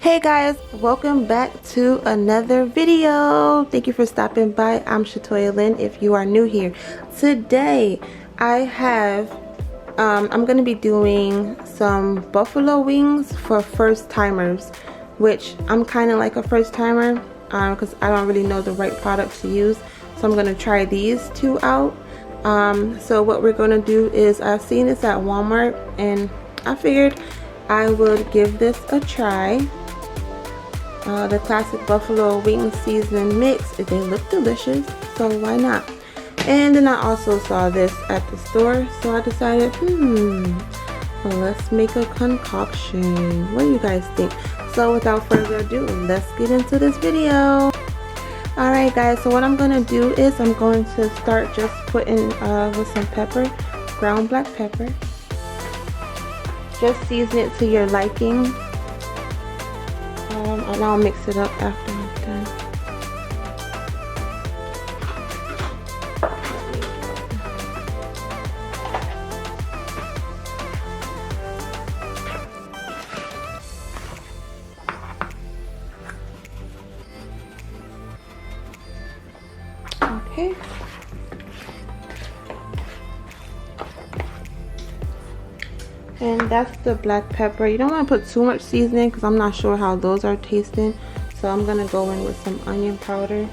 Hey guys, welcome back to another video. Thank you for stopping by. I'm Shatoya Lynn if you are new here. Today I have I'm gonna be doing some buffalo wings for first timers, which I'm kind of like a first timer because I don't really know the right products to use. So I'm gonna try these two out. So what we're gonna do is I've seen this at Walmart and I figured I would give this a try. The classic buffalo wing seasoning mix. They look delicious, so why not? And then I also saw this at the store, so I decided, well, let's make a concoction. What do you guys think? So without further ado, let's get into this video. Alright guys, so what I'm gonna do is I'm going to start just putting with some pepper, ground black pepper. Just season it to your liking. And I'll mix it up after I'm done. Okay. And that's the black pepper. You don't want to put too much seasoning because I'm not sure how those are tasting. So I'm going to go in with some onion powder.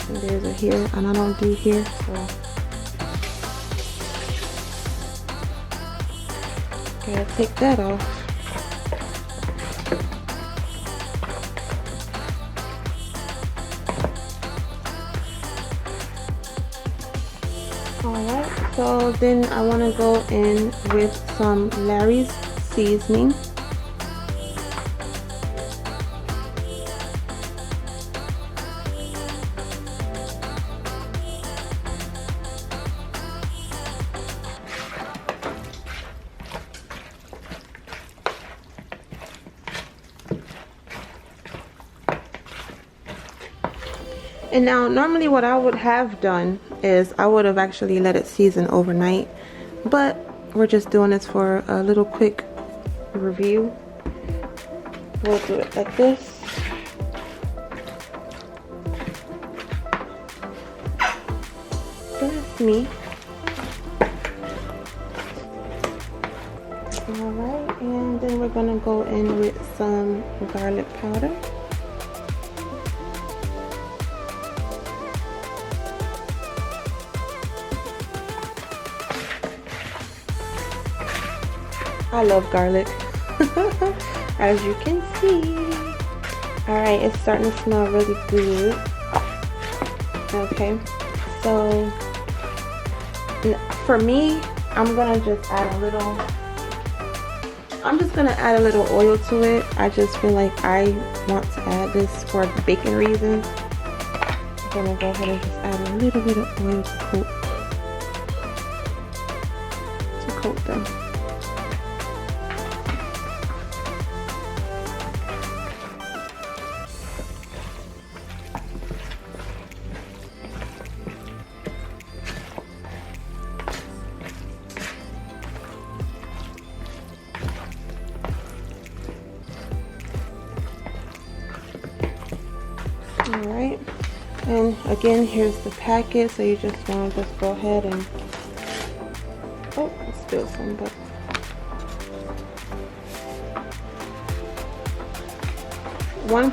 And there's a here, and I don't do here, so. Gotta take that off. Alright, so then I want to go in with some Larry's seasoning. And now normally what I would have done is I would have actually let it season overnight, but we're just doing this for a little quick review. We'll do it like this. That's me. Alright, and then we're gonna go in with some garlic powder. I love garlic, as you can see. Alright, it's starting to smell really good. Okay, so for me, I'm just gonna add a little oil to it. I just feel like I want to add this for baking reasons. I'm gonna go ahead and just add a little bit of oil to coat them. Alright, and again, here's the packet, so you just want to go ahead and, oh, I spilled some, but one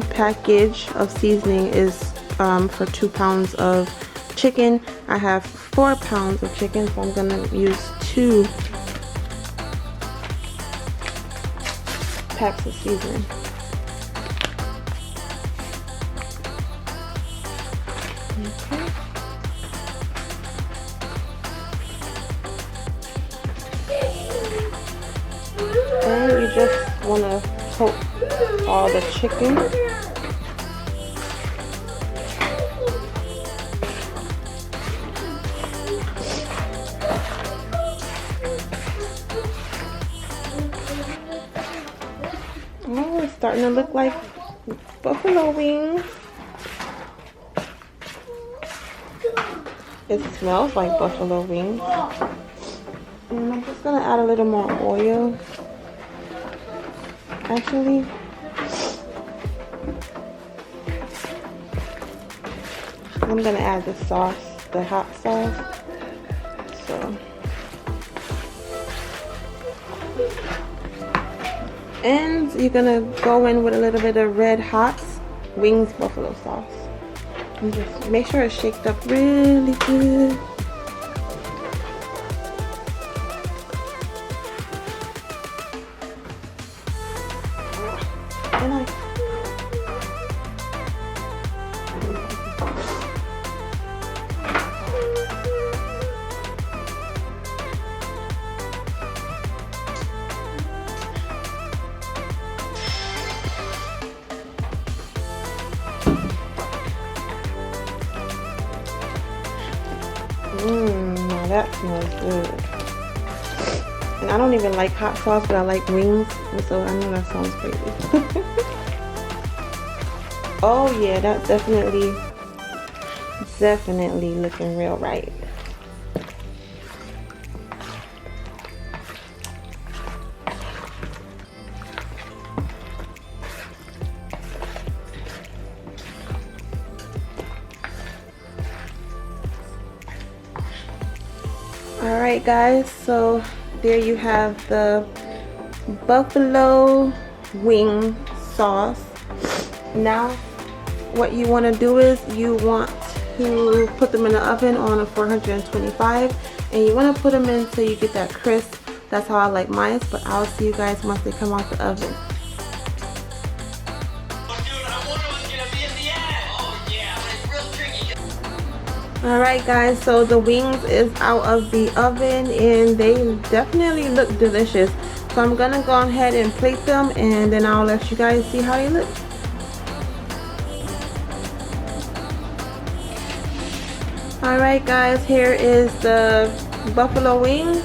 package of seasoning is for 2 pounds of chicken. I have 4 pounds of chicken, so I'm gonna use 2 packs of seasoning. Okay. And you just want to coat all the chicken. starting to look like buffalo wings. It smells like buffalo wings. And I'm just gonna add a little more oil. Actually, I'm gonna add the sauce, the hot sauce. So, and you're gonna go in with a little bit of Red Hot's Wings buffalo sauce. And just make sure it's shaked up really good. And now that smells good. And I don't even like hot sauce, but I like wings, so I know that sounds crazy. Oh yeah, that's definitely looking real right. Alright guys, so there you have the buffalo wing sauce. Now what you want to do is you want to put them in the oven on a 425, and you want to put them in so you get that crisp. That's how I like mine, but I'll see you guys once they come out the oven. Alright guys, so the wings is out of the oven and they definitely look delicious. So I'm gonna go ahead and plate them, and then I'll let you guys see how they look. Alright guys, here is the buffalo wings,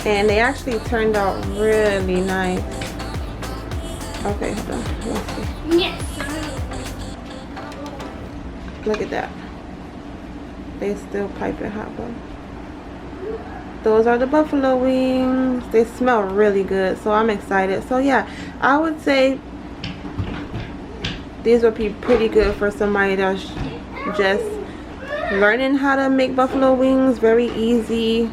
and they actually turned out really nice. Okay, hold on. Let's see. Yes. Look at that. They still piping hot though. Those are the buffalo wings. They smell really good, so I'm excited. So yeah, I would say these would be pretty good for somebody that's just learning how to make buffalo wings. Very easy,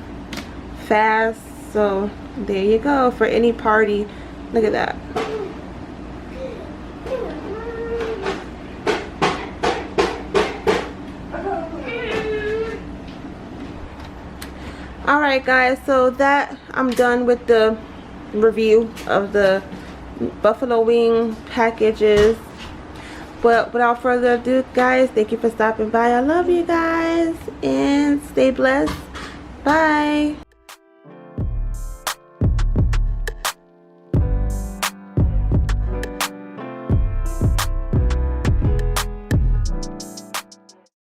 fast. So there you go, for any party. Look at that. Alright guys, so that I'm done with the review of the buffalo wing packages. But without further ado guys, thank you for stopping by. I love you guys and stay blessed. Bye.